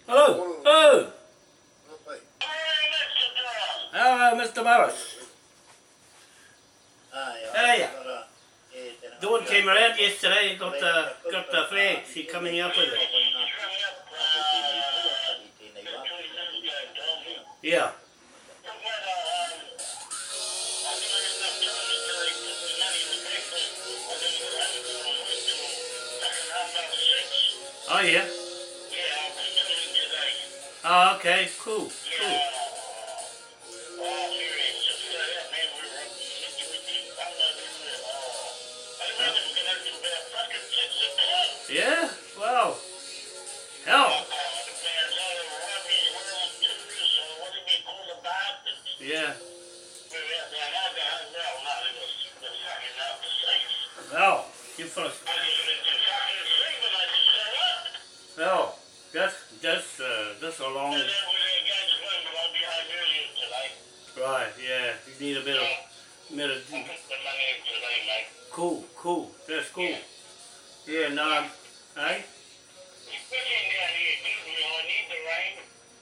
Hello. Oh. Hello, Mr. Morris. Hey. Dawn came around yesterday and got the flags. He coming up with it. Yeah. Oh yeah. Oh, okay, cool. Yeah, wow. Hell. Yeah. Well, you first. Well, that's a long. Right, yeah. You need a bit of. Cool. That's cool. Yeah, no, hey?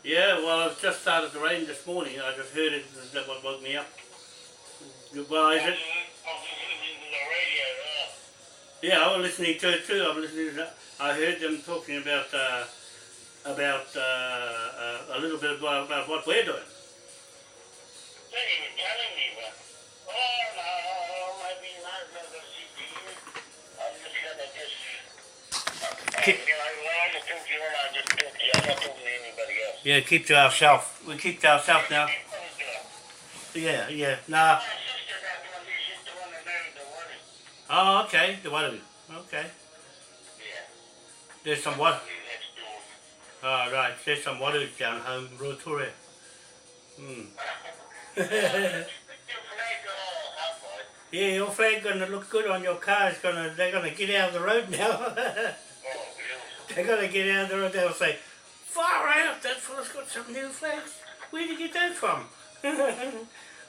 Yeah, well, it just started to rain this morning. I just heard it. That's what woke me up. Well, is it? Yeah, I was listening to it too. I heard them talking about a little bit about what we're doing. Yeah, keep to ourselves. We keep to ourselves now. Yeah. Nah. Oh, okay. The Whatua. Okay. There's some what? Oh, right. There's some Whatua down home, Rewharewha. Yeah, your flag gonna look good on your car. They're gonna get out of the road now. They're gonna get out of the road. They'll say, "Far out! That fella's got some new flags. Where did you get that from?"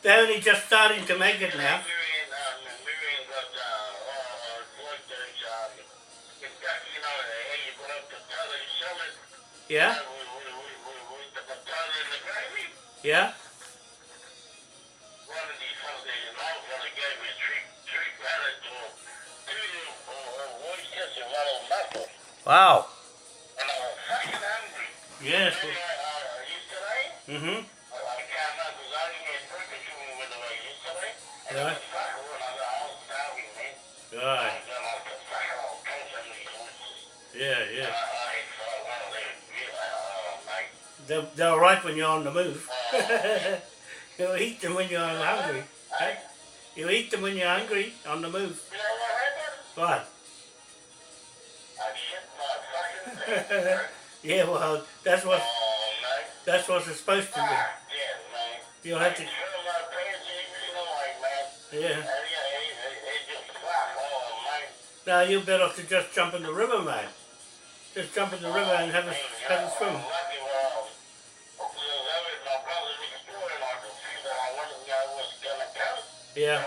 They're only just starting to make it now. Yeah. Yeah. Wow. Yes. Mm-hmm. Right. Right. Yeah. They're right when you're on the move. You eat them when you're hungry. Right? You eat them when you're hungry, on the move. What? Yeah, well, that's what it's supposed to be. You'll have to. Yeah. Now you're better off to just jump in the river, man. Just jump in the river and have a swim. Yeah.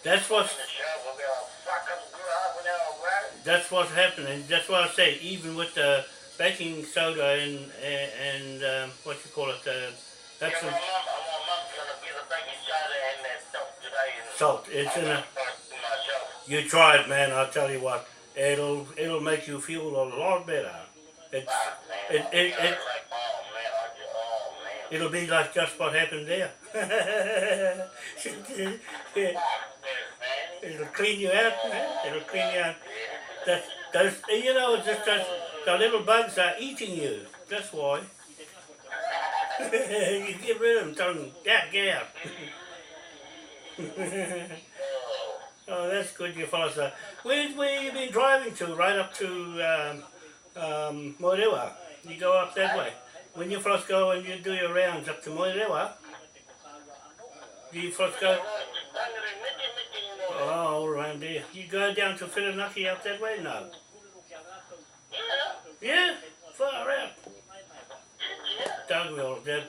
That's what's happening. That's what I say. Even with the baking soda and what you call it, that's some salt. It's in a. You try it, man. I'll tell you what. It'll make you feel a lot better. It'll be like just what happened there. It'll clean you out, man. It'll clean you out. The little bugs are eating you. That's why. You get rid of them, tell them, get out. Oh, that's good, you fellas. Where you been driving to? Right up to Rewharewha. You go up that way. When you first go and you do your rounds up to Rewharewha, do you first go? Oh, all around there. You go down to Whirinaki up that way? No. Yeah, far out. Dugville, that.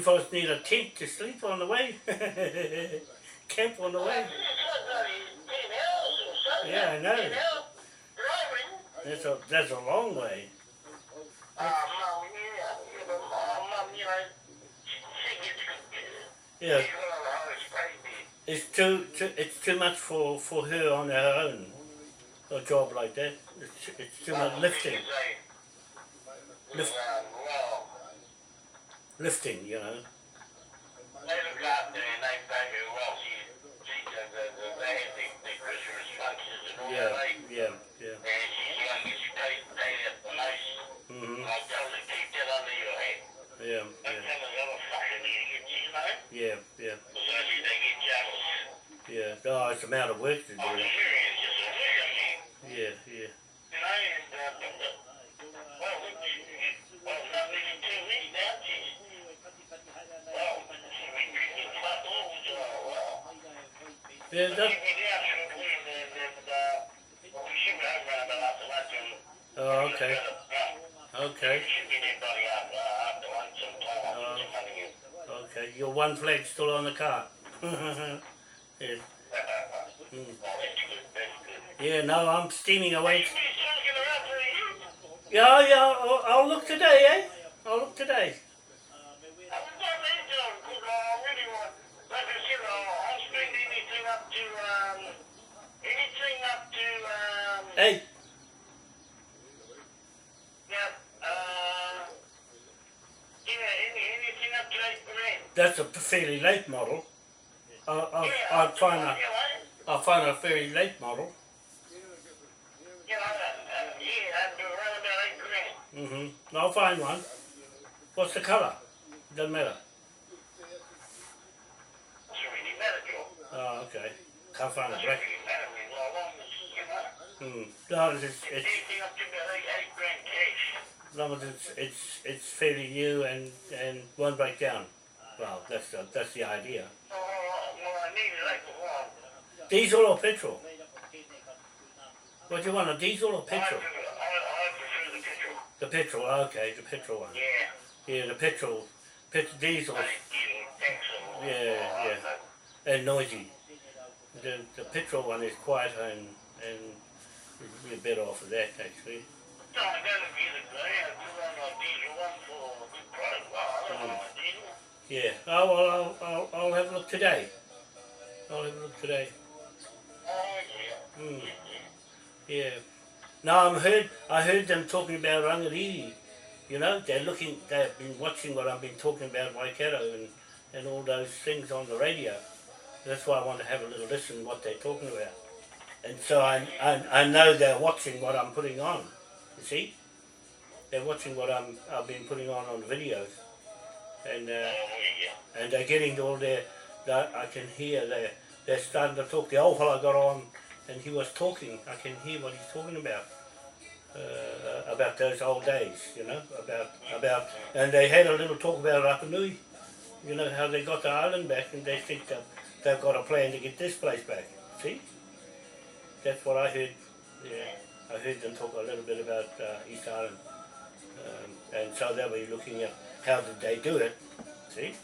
fellas need a tent to sleep on the way. Camp on the way. Yeah, I know. That's a long way. Yeah. It's too much for her on her own. A job like that. It's too much lifting. Lifting, you know. They look after her and they pay her well. She does they have their Christmas functions and all that. Yeah. And she's young and she paid out the most. I tell her, keep that under your head. Yeah. Don't tell the other fucking idiots, you know? Yeah. So they get jealous. Yeah. Oh, it's a amount of work to do. I'm serious, it's a vision, man. Yeah. You know, and well, not even 2 weeks now, she's been drinking fuck all, so Yeah, that, we down shortly and we should be home around about after lunch and oh, okay. Okay. we should be there bloody after lunch sometime. Okay. Your one flag's still on the car. Yeah. Yeah, no, I'm steaming away. Yeah, I'll look today, eh? I'll look today. Hey. Anything up to 8 grand. That's a fairly late model. I'll find a fairly late model. I'd do around about 8 grand. I'll find one. What's the colour? Doesn't matter. Doesn't really matter, Joe. Oh, okay. Can't find a Doesn't black. really matter as long as, you know. No, it's Anything up to about 8 grand cash. as long as it's fairly new and won't break down. Well, that's the idea. Well, I need it like a Diesel or petrol? What do you want, a diesel or petrol? I prefer the petrol. The petrol, okay, the petrol one. Yeah, the petrol diesel. Yeah, and noisy. The petrol one is quieter and you're better off of that actually. No, I gotta get it. I have to run a diesel one for a good price. Well, I don't know a diesel. Yeah. Oh well, I'll have a look today. Oh, yeah. Yeah. No, I heard them talking about Ngati. You know, they've been watching what I've been talking about, Waikato and all those things on the radio. That's why I want to have a little listen to what they're talking about. And so I know they're watching what I'm putting on. You see? They're watching what I've been putting on the videos. And they're getting all I can hear they're starting to talk. The old fellow got on and he was talking. I can hear what he's talking about those old days, you know, about and they had a little talk about Rapanui, you know, how they got the island back and they think they've got a plan to get this place back. See? That's what I heard. Yeah, I heard them talk a little bit about East Island. And so they were looking at how did they do it, see?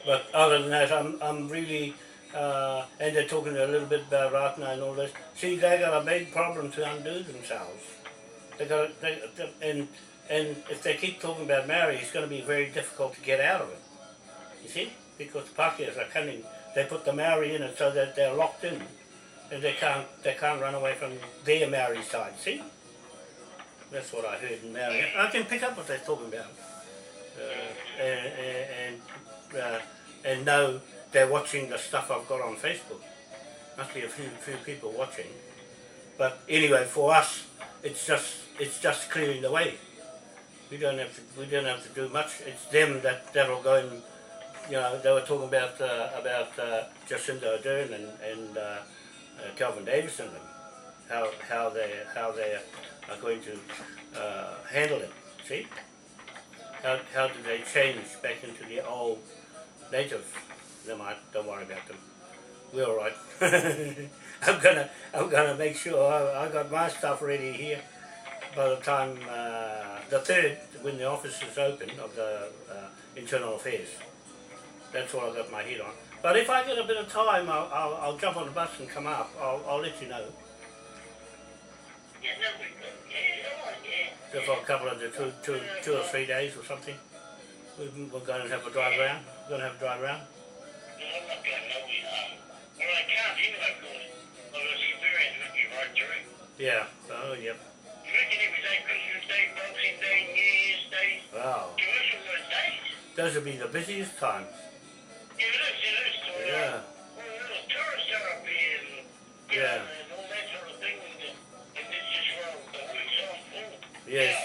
But other than that, I'm really, and they're talking a little bit about Ratna and all this. See, they got a big problem to undo themselves. And if they keep talking about Maori, it's going to be very difficult to get out of it. You see, because the Pākehās are cunning. They put the Maori in it so that they're locked in, and they can't run away from their Maori side. See, that's what I heard in Maori. I can pick up what they're talking about, and know they're watching the stuff I've got on Facebook. Must be a few people watching. But anyway, for us, it's just clearing the way. We don't have to do much. It's them that'll go and, you know, they were talking about Jacinda Ardern and Calvin Davis and them, how they are going to handle it. See, how do they change back into the old native? Don't worry about them. We're all right. I'm gonna make sure I got my stuff ready here. by the time the 3rd, when the office is open of the Internal Affairs. That's what I got my head on. But if I get a bit of time, I'll jump on the bus and come up. I'll let you know. Yeah, that'd be good. Yeah, all right, yeah. So for a couple of the two or 3 days or something, we're going to have a drive around. We're going to have a drive around. No, I'm not going nowhere. Well, I can't anyway, because I've got experience with you right through. Yeah. Oh, yep. You reckon every day, Christmas Day, Boxing Day, New Year's Day, Wow. commercial those days? Those will be the busiest time. Yeah, it is. So, Yeah. well, little tourists are up here and, Yeah. and all that sort of thing, and it's just, the week's on full. Yes.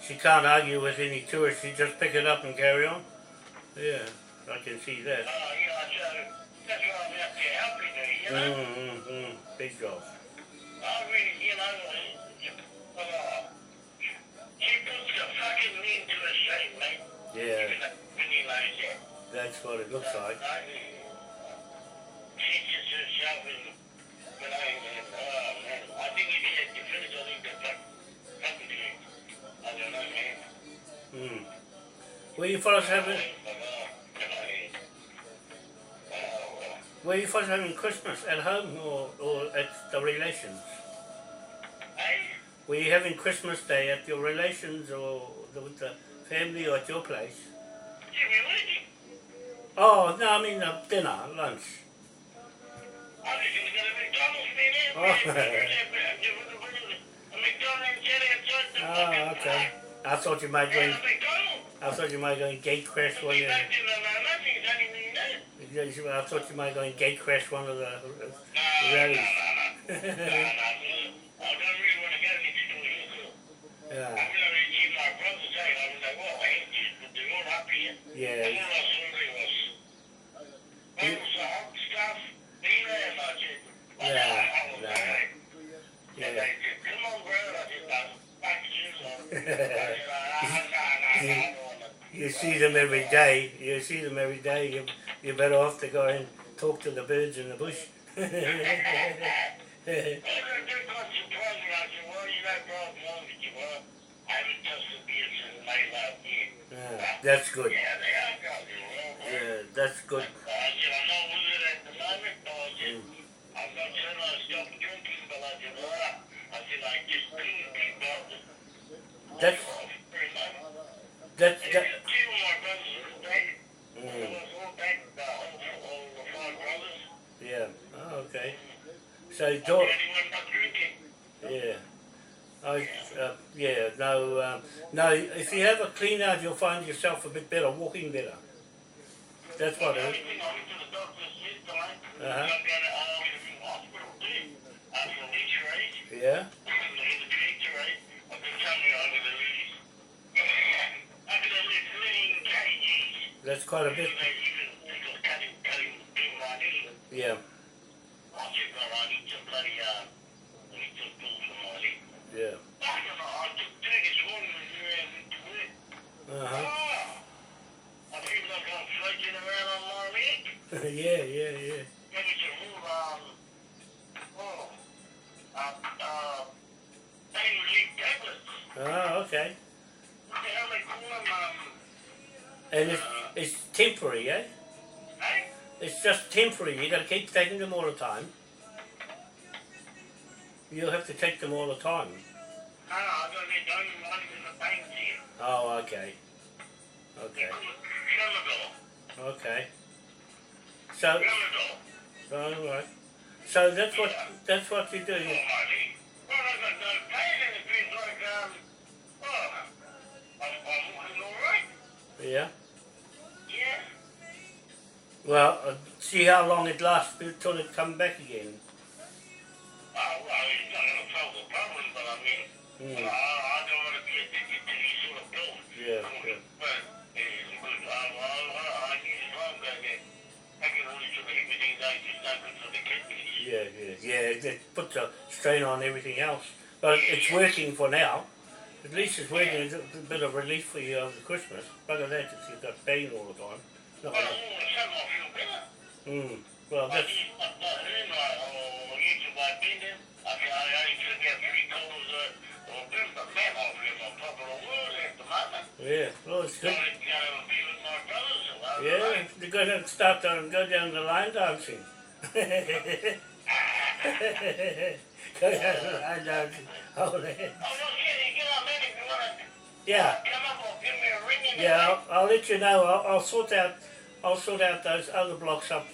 She can't argue with any tourists. She just pick it up and carry on. Yeah, I can see that. So that's why I'm out there helping her, you know? Big job. I really, she puts the fucking men to a shame, mate. Yeah, When he knows that. that's what it looks like. She just herself and, man, I think if he had to finish, I think the fucking thing. I don't know, man. Where you fellas having? Where you fellas having Christmas? At home or at the relations? Hey? Were you having Christmas Day at your relations or with the family or at your place? Jimmy, what is it? Oh, no, I mean dinner, lunch. I was going to go to McDonald's, man. Oh. A McDonald's outside the Oh, okay. I thought you might go. I thought you might go and gate crash one. I thought you might go and gate crash one of the rallies. I don't really want to go next door. Yeah. I'm going to keep my brother saying, I was like, well, they're all up here. Yeah. And all I saw there was hot stuff, beer, and I said, Yeah. And they said, come on, bro. I said, back shoes on. You see them every day. You see them every day. You're better off to go and talk to the birds in the bush. That's good. Yeah, that's good. That's yeah. Oh, okay. So, yeah. Yeah. No. If you have a clean out, you'll find yourself a bit better, walking better. That's what it is. Yeah. That's quite a bit. Yeah. Yeah. Yeah. Oh, okay. And it's temporary, eh? It's just temporary. You got to keep taking them all the time. You'll have to take them all the time. Oh, okay. Okay. So, all right. So that's what you do. Yeah. Well, see how long it lasts until it comes back again. Well, it's not going to solve the problem, but I mean, I don't want to be addicted to these sort of pills. Yeah. But it's good. I use it long ago. I can only sort of everything that is not good for the kidneys. Yeah. It puts a strain on everything else. But it's working for now. At least it's working. It's a bit of relief for you over Christmas. Other than that, you've got pain all the time. Well, some I feel better. Well, that's... I only took out 3 quarters of a pimp, but Yeah, well, it's good. Be with my brothers a lot. Yeah, you're going to start to go down the line dancing. Go down the line dancing. Oh, man. Oh, no kidding. Get on in if you want to Yeah. come up or give me a ring in the Yeah, I'll let you know. I'll sort out those other blocks up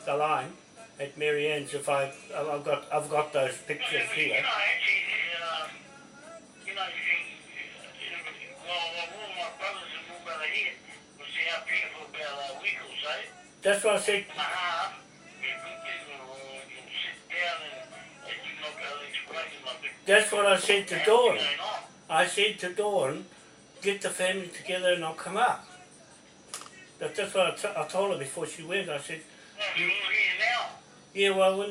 the line at Mary Ann's if I've got those pictures You here. know, actually, all my brothers who moved out of here will see how beautiful about Wiggles, eh? That's what I said. My half, you sit down and you knock out these places like this. That's what I said to Dawn. Going on. I said to Dawn, get the family together and I'll come up. That's what I told her before she went. I said, Well, you're all here now. yeah, well,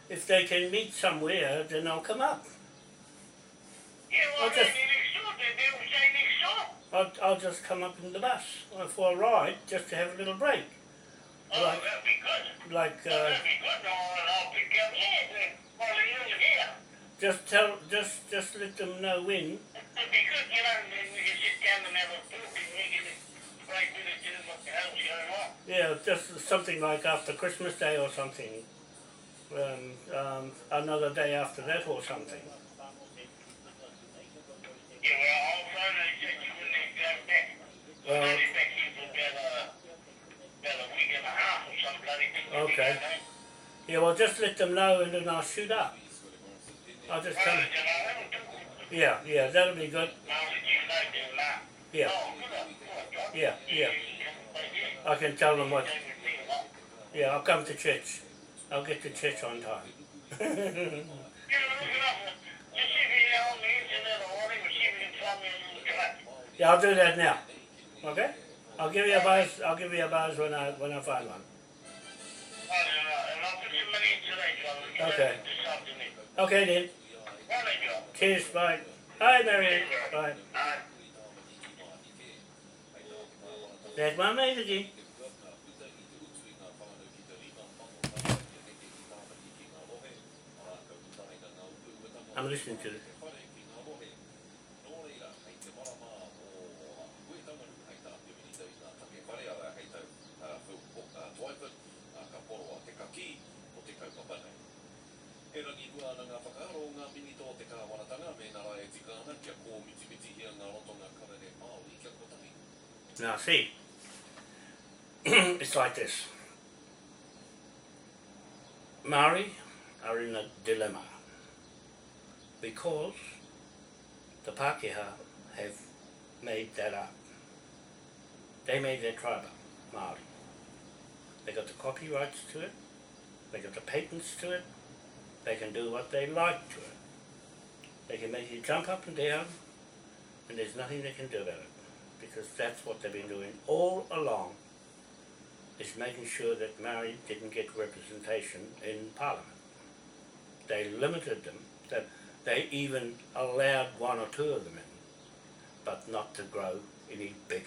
if they can meet somewhere, then I'll come up. Yeah, well, they're next door. They will stay next door. I'll just come up in the bus for a ride, just to have a little break. Oh, Like- that'd be good. Like, That'd be good. I'll pick you up here. While you're here. just let them know when. That'd be good, you know, and then we can sit down and have a talk and we can explain to them what the hell's going on. Yeah, just something like after Christmas Day or something. Another day after that or something. Yeah, well, I'll phone and check you when they go back. Well- They'll be back here for about a week and a half or some bloody thing. Okay. Yeah, well, just let them know and then I'll shoot up. I'll just come. Yeah, that'll be good. Yeah, yeah. I can tell them what. Yeah, I'll come to church. I'll get to church on time. Yeah, I'll do that now. Okay? I'll give you a buzz. I'll give you a buzz when I find one. Okay. Okay then. Cheers. Bye. Hi, Marianne. Bye. There's my mate again. I'm listening to it. Now see, it's like this. Maori are in a dilemma because the Pākehā have made that up. They made their tribe up, Maori. They got the copyrights to it, they got the patents to it, they can do what they like to it. They can make you jump up and down, and there's nothing they can do about it, because that's what they've been doing all along, is making sure that Maori didn't get representation in Parliament. They limited them, that they even allowed one or two of them in, but not to grow any bigger.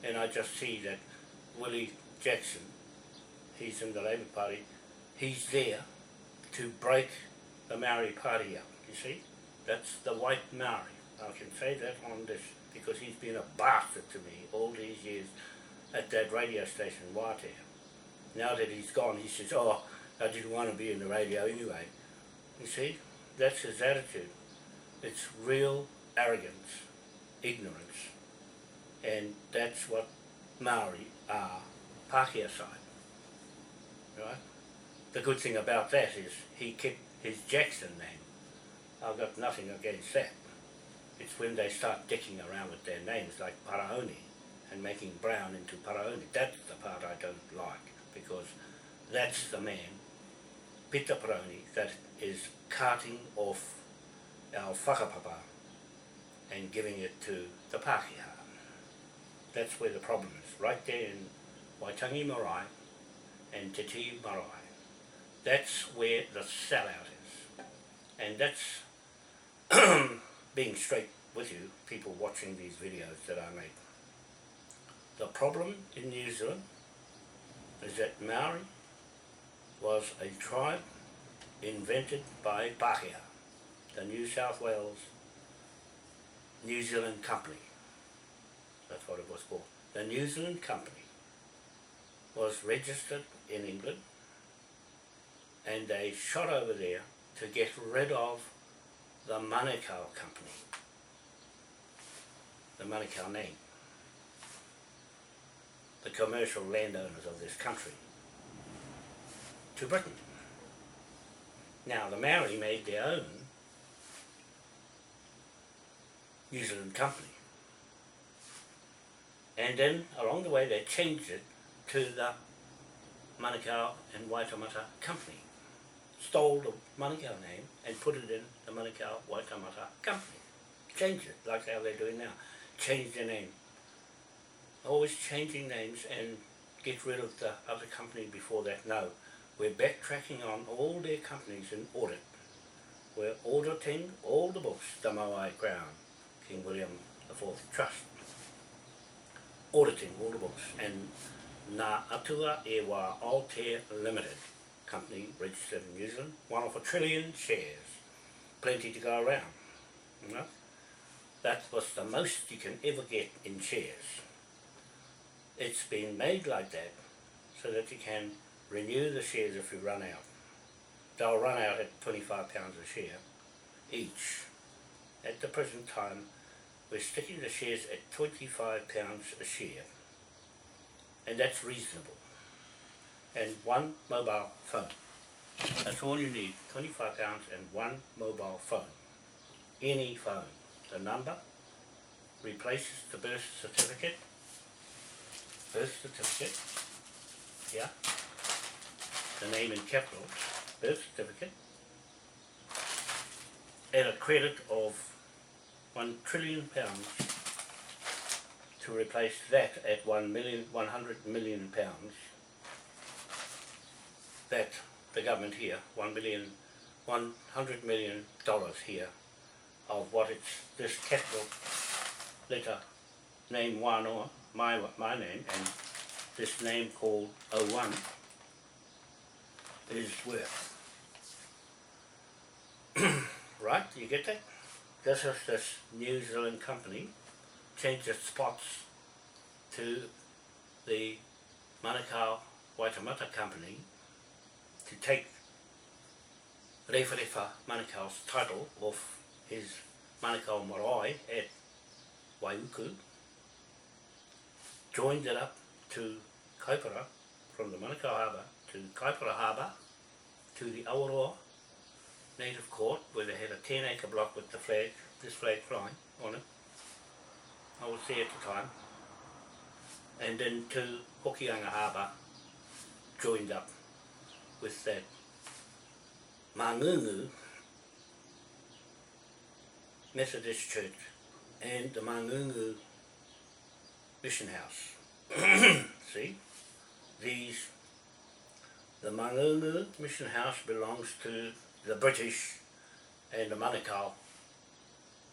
And I just see that Willie Jackson, he's in the Labour Party, he's there to break the Maori Party up, you see? That's the white Maori. I can say that on this because he's been a bastard to me all these years at that radio station, Whatua. Now that he's gone, he says, oh, I didn't want to be in the radio anyway. You see, that's his attitude. It's real arrogance, ignorance, and that's what Maori are, Pākehā side, right? The good thing about that is he kept his Jackson name. I've got nothing against that. It's when they start dicking around with their names like Paraoni and making Brown into Paraoni. That's the part I don't like, because that's the man, Peter Paraoni, that is carting off our whakapapa and giving it to the Pākehā. That's where the problem is, right there in Waitangi Marae and Te Tii Marae. That's where the sellout is. And that's being straight with you, people watching these videos that I make. The problem in New Zealand is that Maori was a tribe invented by Pākehā, the New South Wales New Zealand Company. That's what it was called. The New Zealand Company was registered in England, and they shot over there to get rid of the Manukau Company, the Manukau name, the commercial landowners of this country, to Britain. Now the Maori made their own New Zealand Company, and then along the way they changed it to the Manukau and Waitemata Company, stole the Manukau name and put it in the Manukau Waitemata Company, changed it like how they're doing now, change their name, always changing names and get rid of the other company before that. No, we're backtracking on all their companies in audit. We're auditing all the books, the Moai Crown, King William IV Trust, auditing all the books, and Ngati Aotearoa Limited company registered in New Zealand, 1 of 1 trillion shares, plenty to go around. You know? That was the most you can ever get in shares. It's been made like that so that you can renew the shares if you run out. They'll run out at £25 a share each. At the present time, we're sticking the shares at £25 a share, and that's reasonable. And 1 mobile phone. That's all you need, £25 and 1 mobile phone. Any phone. The number replaces the birth certificate, yeah, the name in capitals, birth certificate, and a credit of £1 trillion to replace that at £100 million that the government here, $100 million here of what it's this capital letter name 1 or my name and this name called 01 is worth. Right, you get that? This is this New Zealand company changed its spots to the Manukau Waitemata Company to take Rewharewha Manukau's title off his Manukau marae at Waiuku, joined it up to Kaipara, from the Manukau Harbour to Kaipara Harbour, to the Awaroa Native Court, where they had a 10-acre block with the flag, this flag flying on it. I was there at the time. And then to Hokianga Harbour, joined up with that Mangungu Methodist Church and the Mangungu Mission House. See, the Mangungu Mission House belongs to the British and the Manukau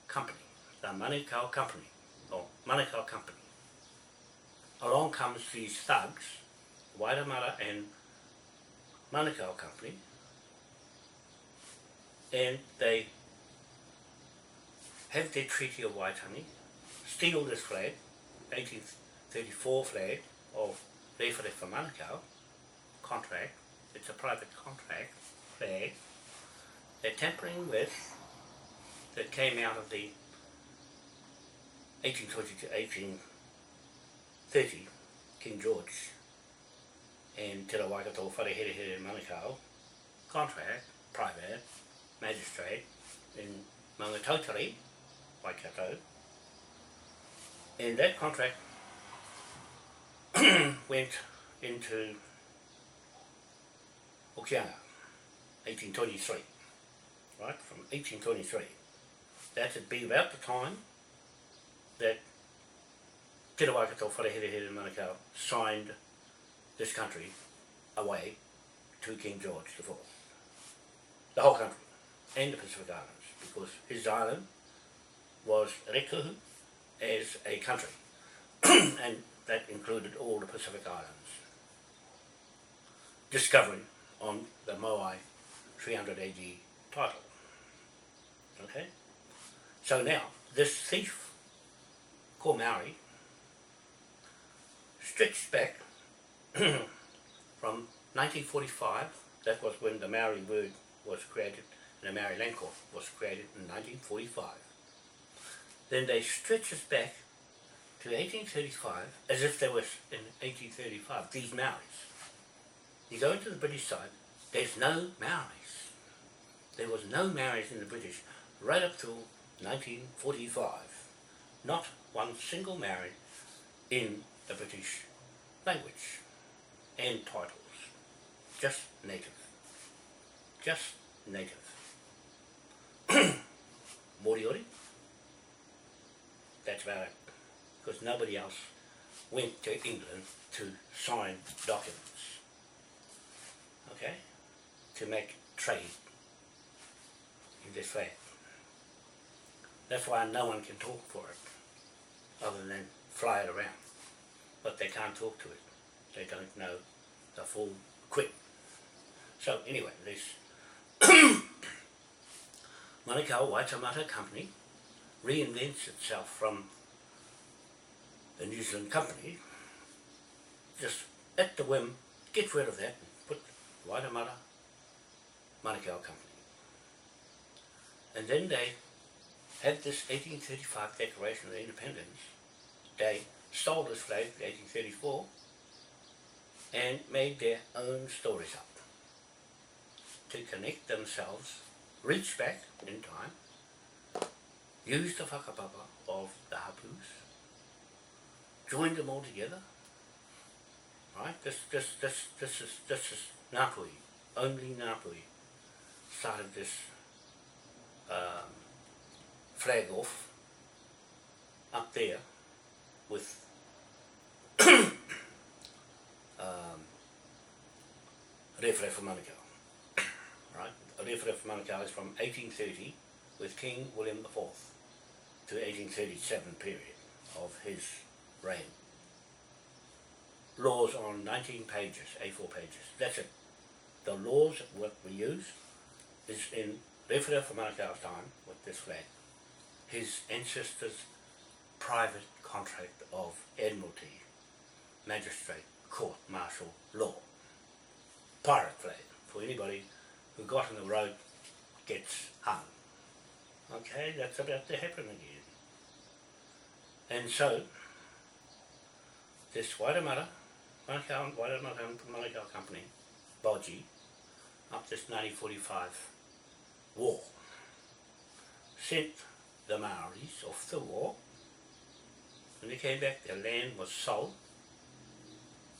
Company, the Manukau Company, or Manukau Company. Along comes these thugs, Waitemata and Manukau Company, and they have their Treaty of Waitangi, steal this flag, 1834 flag of Rewharewha Manukau, contract, it's a private contract flag, they're tampering with, that came out of the 1820 to 1830 King George and Te Waikato Wharehere Manukau contract, private, magistrate in Mangatautari, Waikato, and that contract went into Hokianga, 1823, right, from 1823. That would be about the time that Te Waikato Wharehere Manukau signed this country away to King George IV. The whole country, and the Pacific Islands, because his island was rekuhu as a country, and that included all the Pacific Islands. Discovery on the Moai 300 AD title. Okay? So now, this thief called Maori stretched back from 1945, that was when the Maori word was created, and the Maori land court was created in 1945. Then they stretch us back to 1835, as if they were in 1835, these Maoris. You go into the British side, there's no Maoris. There was no Maoris in the British right up till 1945. Not one single Maori in the British language and titles. Just native. Just native. Moriori. That's about it. Because nobody else went to England to sign documents. Okay? To make trade in this flag. That's why no one can talk for it, other than fly it around. But they can't talk to it. They don't know the full quip. So anyway, this Manukau Waitemata Company reinvents itself from the New Zealand company, just at the whim, get rid of that and put Waitemata Manukau Company. And then they had this 1835 Declaration of Independence. They stole this flag in 1834 and made their own stories up to connect themselves, reach back in time, use the whakapapa of the hapus, join them all together. Right? This is Ngāpui, only Ngāpui started this flag off up there with Rewharewha Manukau. Right? Rewharewha Manukau is from 1830 with King William IV to 1837 period of his reign. Laws on 19 pages, A4 pages. That's it. The laws, what we use, is in Rewharewha Manukau's time with this flag. His ancestors' private contract of admiralty, magistrate, court, martial law. Pirate flag, for anybody who got on the road gets hung. Okay, that's about to happen again. And so, this Waitemata Manukau Company, Boji, up this 1945 war, sent the Maoris off the war. When they came back, their land was sold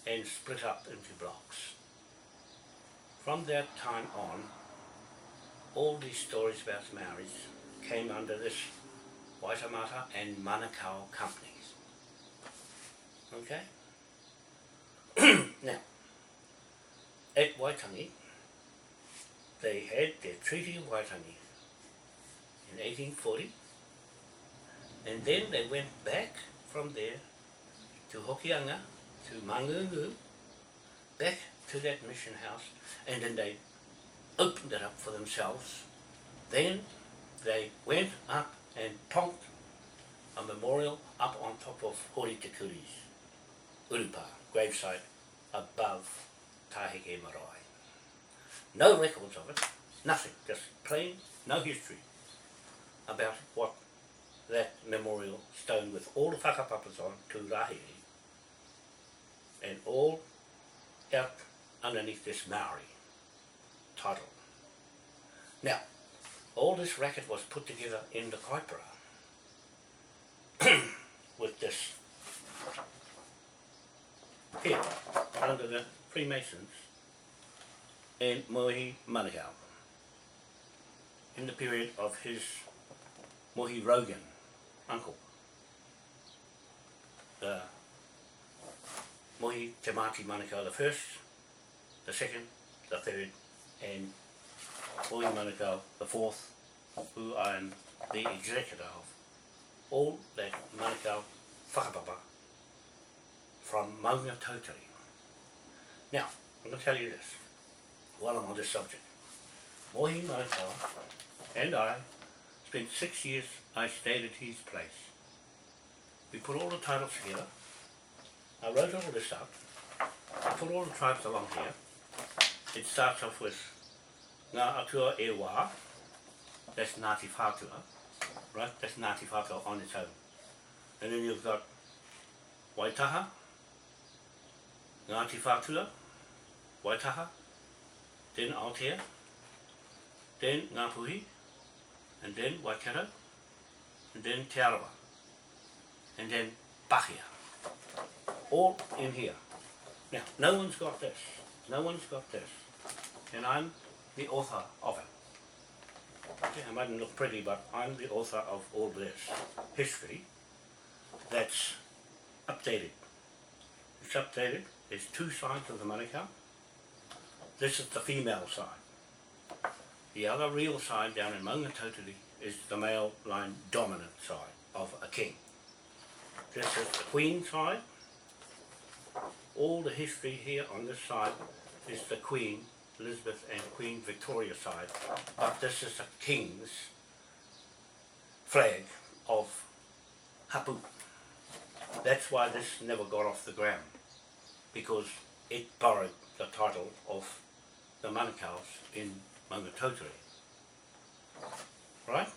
and split up into blocks. From that time on, all these stories about the Maoris came under this Waitemata and Manukau companies. Okay? Now, at Waitangi, they had their Treaty of Waitangi in 1840, and then they went back from there to Hokianga, to Mangungu, back to that mission house, and then they opened it up for themselves. Then they went up and plonked a memorial up on top of Hori Te Kuri's Urupa gravesite above Tahike Marae. No records of it, nothing, just plain, no history about what that memorial stone with all the whakapapas on to Rahiri and all out underneath this Maori title. Now, all this racket was put together in the Kaipara with this here under the Freemasons and Mohi Manukau in the period of his Mohi Rogan uncle, the Mohi Te Mati Manukau the first, the second, the third, and Mohi Manukau the fourth, who I am the executor of all that Manukau whakapapa from Maunga Tautari. Now, I'm going to tell you this, while I'm on this subject. Mohi Manukau and I Spent 6 years, I stayed at his place. We put all the titles together. I wrote all this up. I put all the tribes along here. It starts off with Rewharewha, that's Ngati Whatua, right? That's Ngati Whatua on its own. And then you've got Waitaha, Ngati Whatua, Waitaha, then Aotea, then Ngapuhi, and then Waikato, and then Te Arawa, and then Pahia. All in here. Now, no one's got this. No one's got this. And I'm the author of it. Okay, I mightn't look pretty, but I'm the author of all this history that's updated. It's updated. There's two sides of the Manukau. This is the female side. The other real side down in Manukau is the male line dominant side of a king. This is the queen side. All the history here on this side is the Queen Elizabeth and Queen Victoria side, but this is the King's flag of Hapu. That's why this never got off the ground, because it borrowed the title of the Manukau's in Manukau. Right?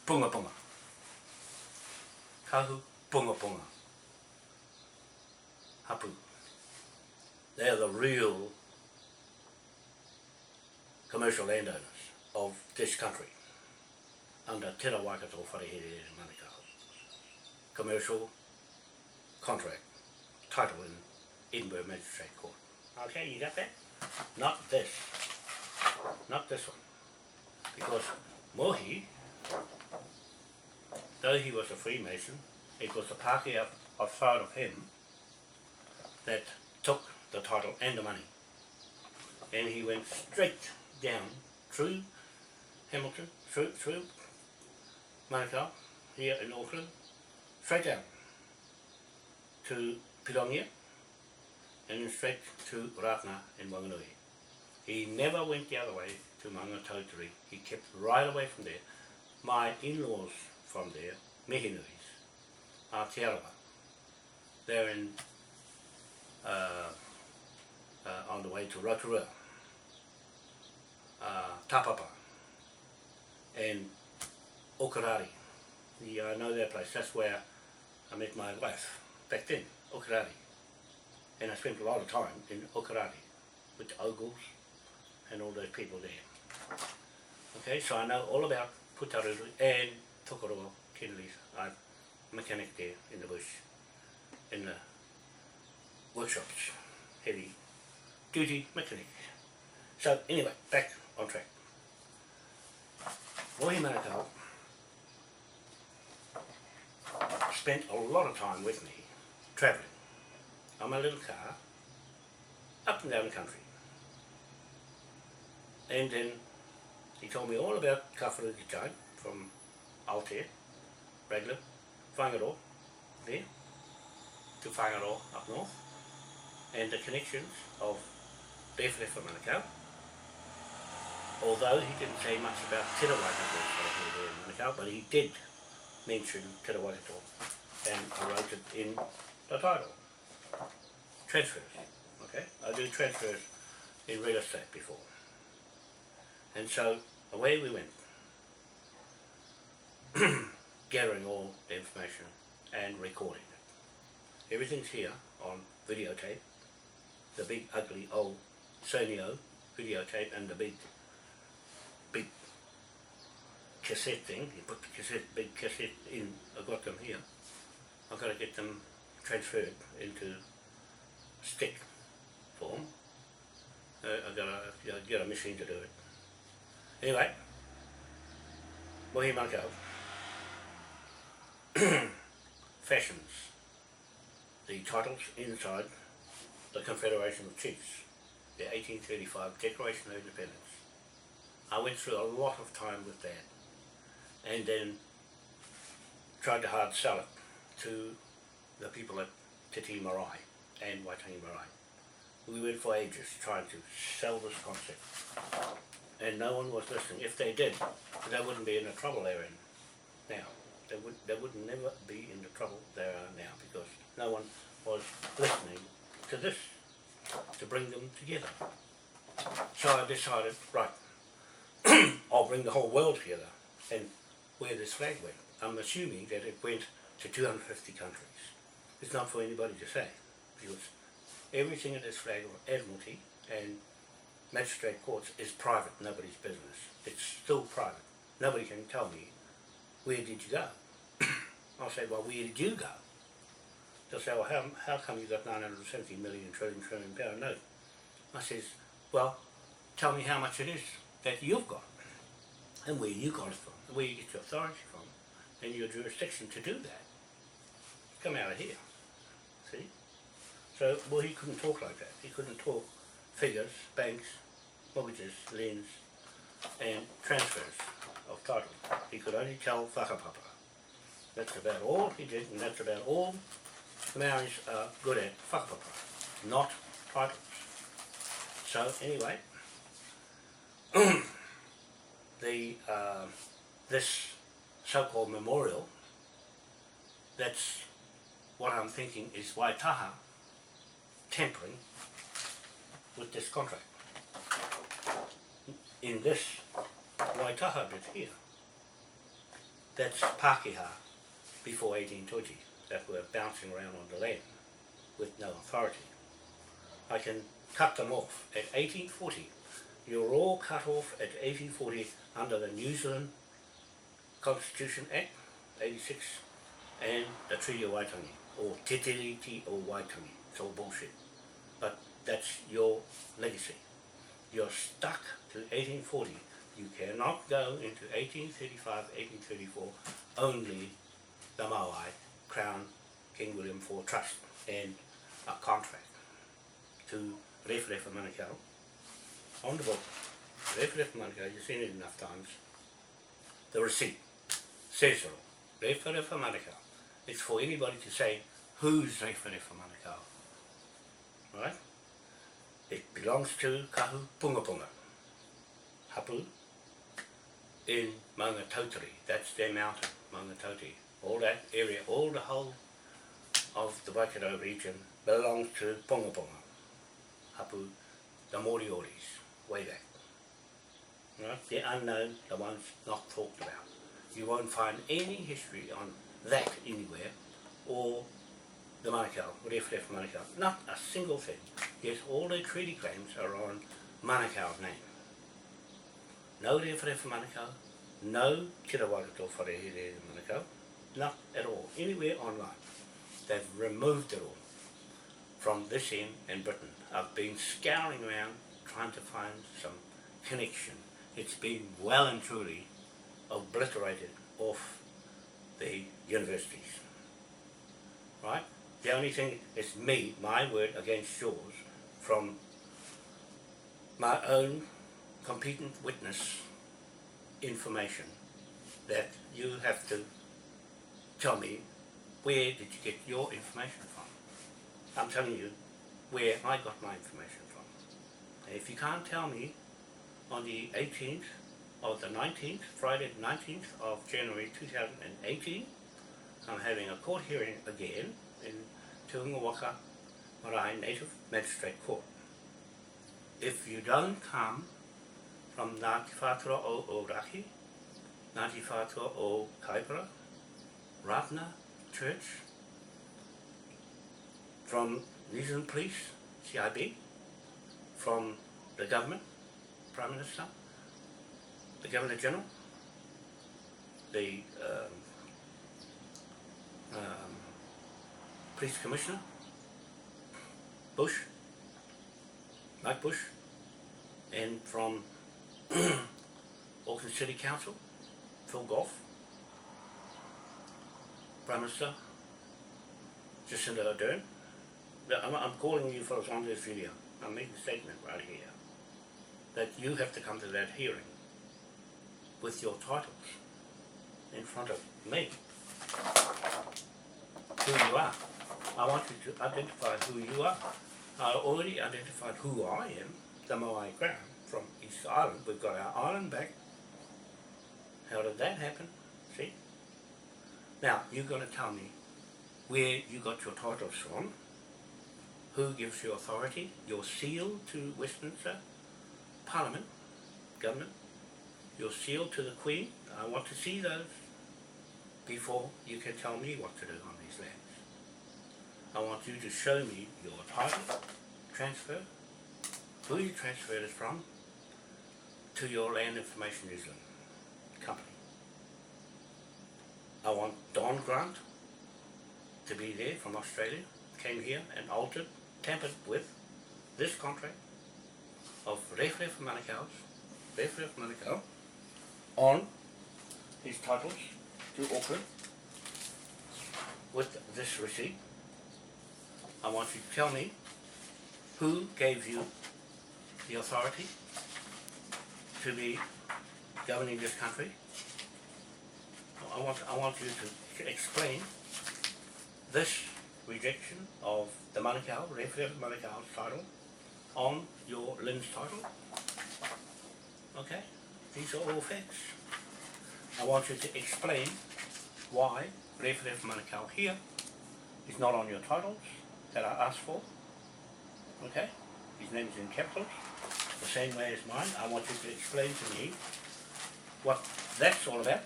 Punga punga. Kahu punga punga. Hapu. They are the real commercial landowners of this country under Te Waikato Wharehere Manukau. Commercial contract title in Edinburgh Magistrate Court. Okay, you got that? Not this. Not this one. Because Mohi, though he was a Freemason, it was the Pākehā outside of him that took the title and the money. And he went straight down through Hamilton, through Manukau, here in Auckland, straight down to Pirongia, and then straight to Ratana in Wanganui. He never went the other way to Manukau. He kept right away from there. My in-laws from there, Mihinuis, Aotearoa, they're in on the way to Rotorua, Tapapa, and Orakei. Yeah, I know that place. That's where I met my wife back then, Orakei. And I spent a lot of time in Orakei with the Ogles and all those people there. Okay, so I know all about Putaruru and Tokoroa, Kennelly's. I'm a mechanic there in the bush, in the workshops, heavy duty mechanic. So anyway, back on track. Mohi Manukau spent a lot of time with me travelling on my little car up and down the country. And then he told me all about Kawharuki time from Aotea, Raglan, Whangaroa, there, to Whangaroa up north, and the connections of Rewharewha Manukau, although he didn't say much about Te Waikato Manukau, but he did mention Te Waikato, and I wrote it in the title. Transfers, okay? I do transfers in real estate before. And so away we went, gathering all the information and recording it. Everything's here on videotape, the big ugly old Sonio videotape and the big cassette thing. You put the big cassette in. I've got them here. I've got to get them transferred into stick form. I've got to get a machine to do it. Anyway, Mohi Manukau fashions the titles inside the Confederation of Chiefs, the 1835 Declaration of Independence. I went through a lot of time with that, and then tried to hard sell it to the people at Te Marae and Waitangi Marae. We went for ages trying to sell this concept, and no one was listening. If they did, they wouldn't be in the trouble they're in now. They would never be in the trouble they are now, because no one was listening to this, to bring them together. So I decided, right, I'll bring the whole world together and where this flag went. I'm assuming that it went to 250 countries. It's not for anybody to say, because everything in this flag of Admiralty and magistrate courts is private, nobody's business. It's still private. Nobody can tell me, where did you go? I'll say, well, where did you go? They'll say, well, how come you got 970 million trillion pound note? I says, well, tell me how much it is that you've got, and where you got it from, and where you get your authority from, and your jurisdiction to do that. Come out of here, see? So, well, he couldn't talk like that. He couldn't talk figures, banks, mortgages, liens, and transfers of title. He could only tell whakapapa. That's about all he did, and that's about all the Maoris are good at, whakapapa, not titles. So anyway, this so-called memorial, that's what I'm thinking is Waitaha tampering with this contract. In this Waitaha bit here, that's Pākehā before 1820 that were bouncing around on the land with no authority. I can cut them off at 1840. You're all cut off at 1840 under the New Zealand Constitution Act 86 and the Treaty of Waitangi, or Te Tiriti o Waitangi. It's all bullshit. But that's your legacy. You're stuck to 1840. You cannot go into 1835, 1834, only the Maui Crown King William IV Trust and a contract to Rewharewha Manukau on the book. Rewharewha Manukau, you've seen it enough times. The receipt says it all. Rewharewha Manukau. It's for anybody to say, who's Rewharewha Manukau? Right? It belongs to Kahu Punga Punga. Hapu in Maunga Tautari. That's their mountain, Maunga Tautari. All that area, all the whole of the Waikato region belongs to Punga Punga. Hapu, the Morioris, way back. Right? The unknown, the ones not talked about. You won't find any history on that anywhere, or the Manukau, Rewharewha Manukau. Not a single thing. Yes, all their treaty claims are on Manukau's name. No Rewharewha Manukau, no Te Rawakato Wharehere Manukau, not at all, anywhere online. They've removed it all from this end in Britain. I've been scouring around trying to find some connection. It's been well and truly obliterated off the universities. Right? The only thing is me, my word against yours, from my own competent witness information, that you have to tell me, where did you get your information from? I'm telling you where I got my information from. And if you can't tell me on the 18th of the 19th, Friday the 19th of January 2018, I'm having a court hearing again in Tuungawaka Marae Native Magistrate Court. If you don't come from Ngati Whatua o Orakei, Ngati Whatua o Kaipara, Ratna Church, from New Zealand Police, CIB, from the government, Prime Minister, the Governor General, the Police Commissioner, Bush, Mike Bush, and from Auckland City Council, Phil Goff, Prime Minister, Jacinda Ardern. I'm calling you for us on this video. I'm making a statement right here that you have to come to that hearing with your titles in front of me. Who you are. I want you to identify who you are. I already identified who I am, the Maui Crown, from East Island. We've got our island back. How did that happen? See? Now, you're going to tell me where you got your titles from, who gives you authority, your seal to Westminster Parliament, government, your seal to the Queen. I want to see those before you can tell me what to do on these lands. I want you to show me your title, transfer, who you transferred it from, to your Land Information New Zealand company. I want Don Grant to be there from Australia, came here and altered, tampered with this contract of Rewharewha Manukau on his titles to Auckland with this receipt. I want you to tell me who gave you the authority to be governing this country. I want you to explain this rejection of the Manukau, Rewharewha Manukau's title on your Lynn's title. Okay? These are all facts. I want you to explain why Rewharewha Manukau here is not on your titles that I asked for. Okay? His name is in capitals, the same way as mine. I want you to explain to me what that's all about.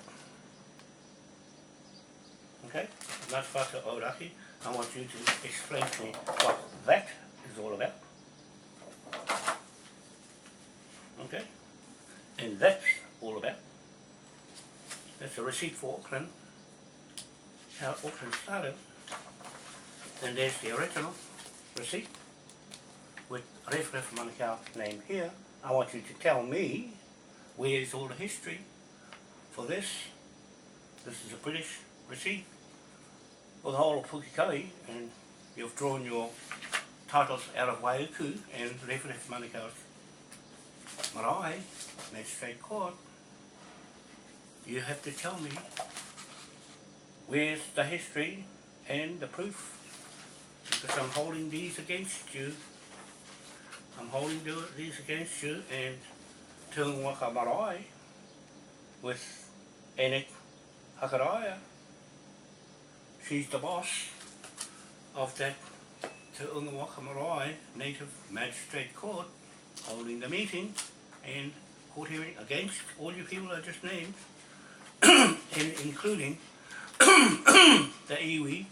Okay? Ngati Whatua Orakei. I want you to explain to me what that is all about. Okay? And that's all about. That's a receipt for Auckland, how Auckland started. And there's the original receipt with Rewharewha Manukau's name here. I want you to tell me where's all the history for this. This is a British receipt for the whole of Pukekohe, and you've drawn your titles out of Waiuku and Rewharewha Manukau's marae, Magistrate Court. You have to tell me where's the history and the proof, because I'm holding these against you. I'm holding these against you, and Tūnga Waka Marae with Enek Hakaraia. She's the boss of that Tūnga Waka Marae Native Magistrate Court, holding the meeting and court hearing against all you people I just named, and including the iwi,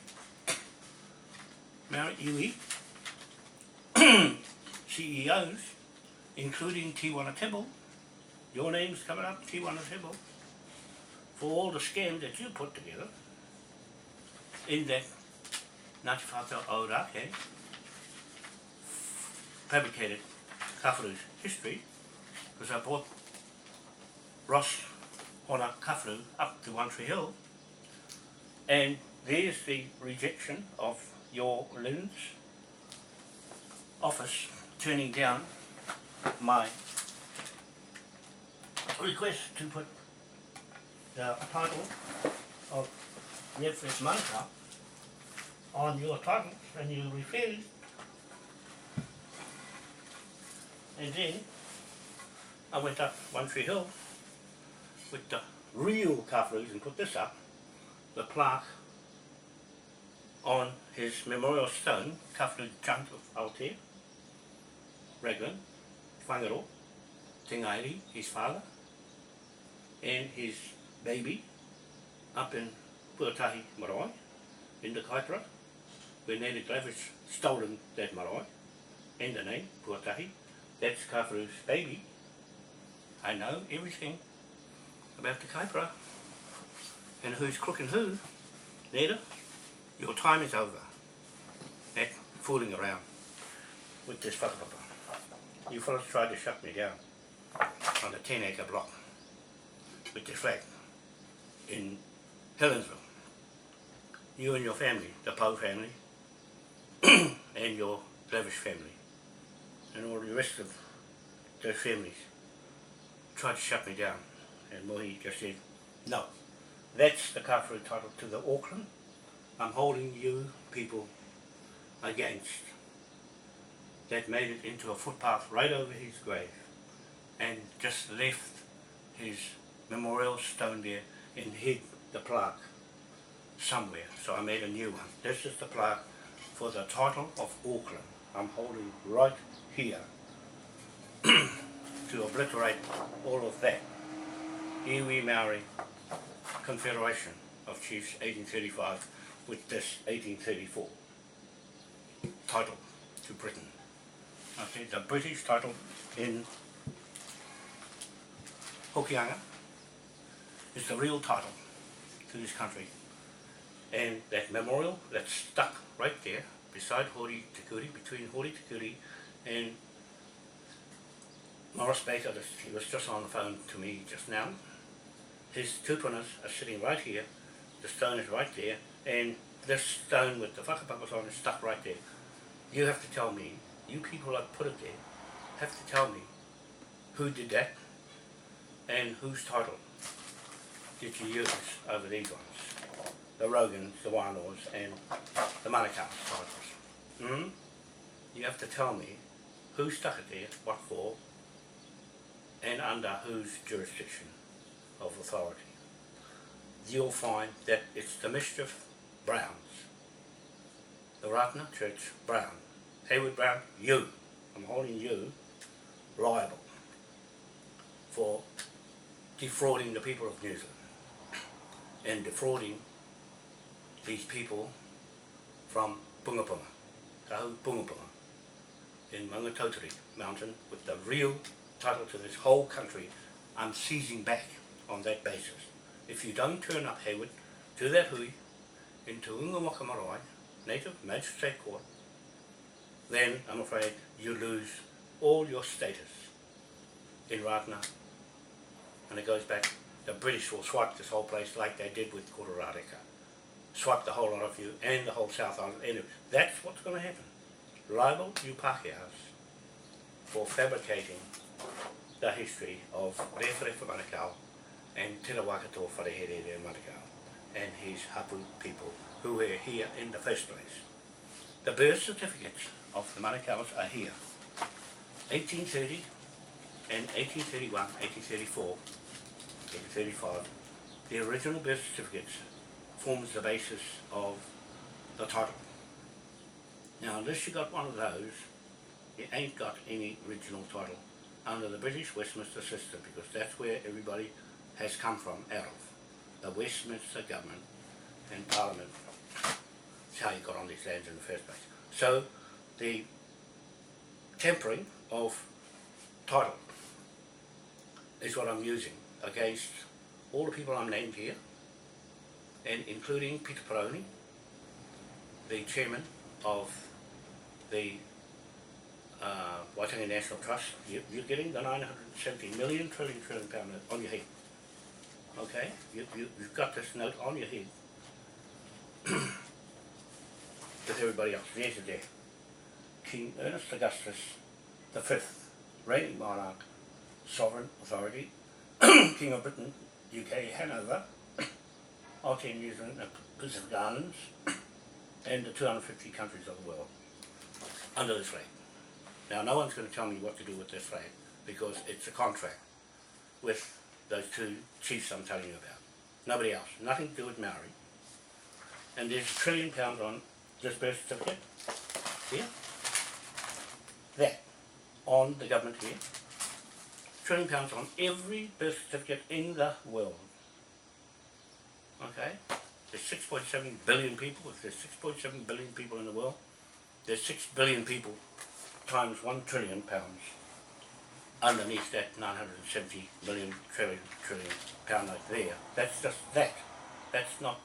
married iwi, CEOs, including Tiwana Tibble. Your name's coming up, Tiwana Tibble, for all the scams that you put together in that Ngati Whatua Orakei fabricated Kawharu's history, because I brought Ross Hona Kawharu up to One Tree Hill, and there's the rejection of your Lynn's office turning down my request to put the title of Rewharewha Manukau on your titles, and you refused. And then I went up One Tree Hill with the real Kawharus and put this up, the plaque on his memorial stone, Kawharu Chant of Aotea, Raglan, Whangaro, Tingairi, his father, and his baby up in Puatahi Marae, in the Kaipara, where Native Glavers stolen that marae, and the name, Puatahi. That's Kawharu's baby. I know everything about the Kaipara and who's crooking who. Neda, your time is over. That fooling around with this whakapapa. You fellas tried to shut me down on the 10-acre block with the flag in Helensville. You and your family, the Poe family, and your Glavish family, and all the rest of those families tried to shut me down, and Mohi just said, no, that's the Kawharu title to the Auckland. I'm holding you people against. That made it into a footpath right over his grave. and just left his memorial stone there and hid the plaque somewhere. So I made a new one. This is the plaque for the title of Auckland. I'm holding right here to obliterate all of that. Iwi Maori Confederation of Chiefs 1835 with this 1834 title to Britain. Okay, the British title in Hokianga is the real title to this country. And that memorial that's stuck right there beside Hori Tikuri, between Hori Tikuri and Morris Baker, he was just on the phone to me just now. His tupunas are sitting right here, the stone is right there, and this stone with the whakapapas on is stuck right there. You have to tell me, you people that put it there, have to tell me who did that and whose title did you use over these ones. The Rogans, the Wānoas and the Manukau titles. You have to tell me who stuck it there, what for, and under whose jurisdiction of authority. You'll find that it's the Mischief Browns, the Ratana Church Brown, Hayward Brown, you, I'm holding you liable for defrauding the people of New Zealand and defrauding these people from Pungapunga, Tahu Pungapunga, in Maungatautari Mountain with the real title to this whole country. I'm seizing back on that basis. If you don't turn up, Hayward, to that hui, in Te Unga Waka Marae, Native Magistrate Court, then I'm afraid you lose all your status in Ratana. And it goes back, the British will swipe this whole place like they did with Kororareka. Swipe the whole lot of you and the whole South Island. And that's what's going to happen. Liable you Pākehās for fabricating the history of Rewharewha Manukau and Te Rawakato Wharehere Manukau and his Hapu people who were here in the first place. The birth certificates of the Manukau's are here. 1830 and 1831, 1834, 1835. The original birth certificates forms the basis of the title. Now unless you got one of those, you ain't got any original title under the British Westminster system, because that's where everybody has come from out of. The Westminster government and Parliament. That's how you got on these lands in the first place. So the tempering of title is what I'm using against all the people I'm named here, and including Peter Peroni, the chairman of the Waitangi National Trust. You're getting the 970 million trillion pound note on your head. Okay? You've got this note on your head with everybody else. There's it there. King Ernest Augustus the Fifth, reigning monarch, sovereign authority, King of Britain, UK, Hanover, Aotearoa, New Zealand, and Pacific Islands, and the 250 countries of the world under this flag. Now no one's going to tell me what to do with this flag, because it's a contract with those two chiefs I'm telling you about. Nobody else. Nothing to do with Maori. And there's £1 trillion on this birth certificate here. That on the government here. £1 trillion on every birth certificate in the world. Okay? There's 6.7 billion people. If there's 6.7 billion people in the world, there's 6 billion people times £1 trillion underneath that 970 million trillion pound note there. That's just that. That's not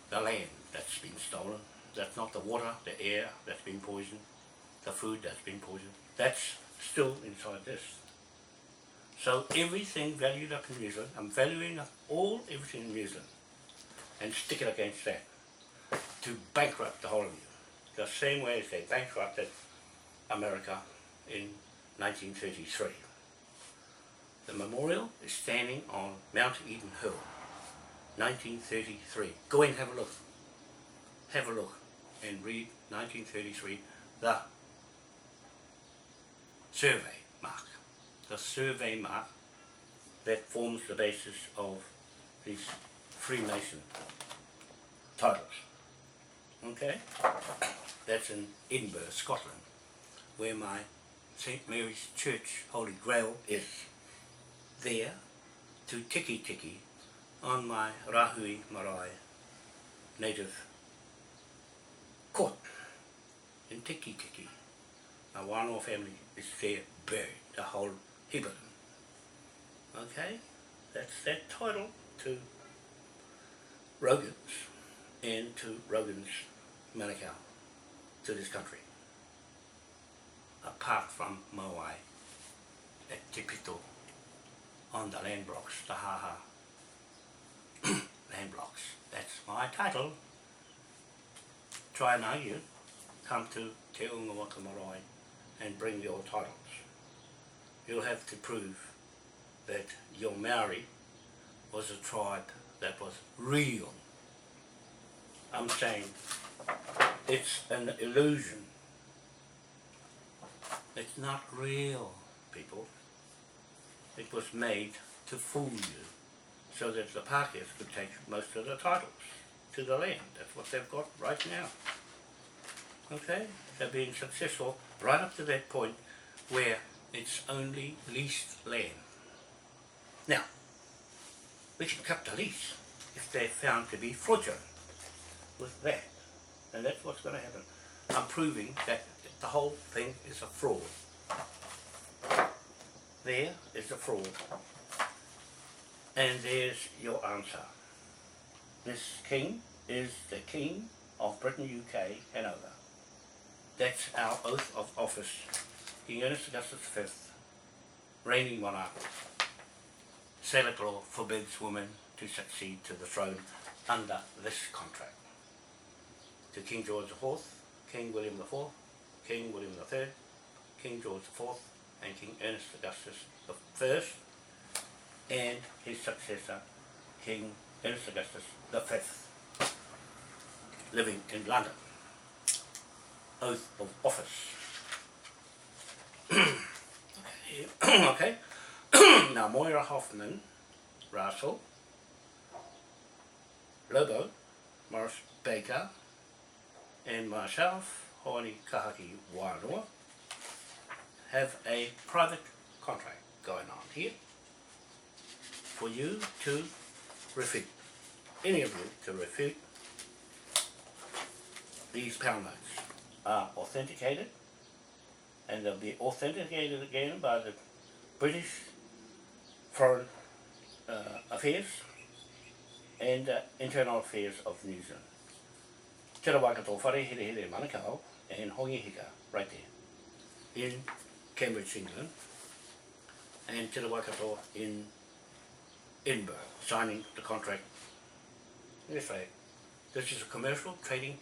the land that's been stolen. That's not the water, the air that's been poisoned, the food that's been poisoned. That's still inside this. So everything valued up in New Zealand, I'm valuing up everything in New Zealand and stick it against that to bankrupt the whole of you. The same way as they bankrupted America in 1933. The memorial is standing on Mount Eden Hill, 1933. Go and have a look. Have a look and read 1933, the survey mark. the survey mark that forms the basis of these Freemason titles. Okay? That's in Edinburgh, Scotland, where my St. Mary's Church Holy Grail is. There, to tiki tiki on my Rahui Marae native court in Tiki Tiki. My Wānoa family is there buried, the whole heap of them. Okay? That's that title to Rogan's and to Rogan's Manukau, to this country. Apart from Moai at Te Pito on the land blocks, the Haha land blocks. That's my title. Try and argue, come to Te Unga Waka Marae and bring your titles. You'll have to prove that your Maori was a tribe that was real. I'm saying it's an illusion. It's not real, people. It was made to fool you so that the Pākehās could take most of the titles to the land. That's what they've got right now. Okay? They're being successful right up to that point where it's only leased land. Now, we can cut the lease if they're found to be fraudulent with that. And that's what's going to happen. I'm proving that the whole thing is a fraud. There is a fraud. And there's your answer. This king is the King of Britain, UK, Hanover. That's our oath of office. King Ernest Augustus V, reigning monarch. Salic law forbids women to succeed to the throne under this contract. To King George IV, King William IV, King William III, King George IV, and King Ernest Augustus I, and his successor, King Ernest Augustus V, living in London. Oath of office. Okay. Now Moira Hoffman, Russell, Lobo, Morris Baker, and myself, Hoani Kahaki Wānoa, have a private contract going on here for you to refute, any of you to refute. These pound notes are authenticated, and they'll be authenticated again by the British Foreign Affairs and Internal Affairs of New Zealand. Te Waikato Whare Here Here Manukau and Hongi Hika, right there, in Cambridge, England, and Te Waikato in Edinburgh, signing the contract. Yes, right. This is a commercial trading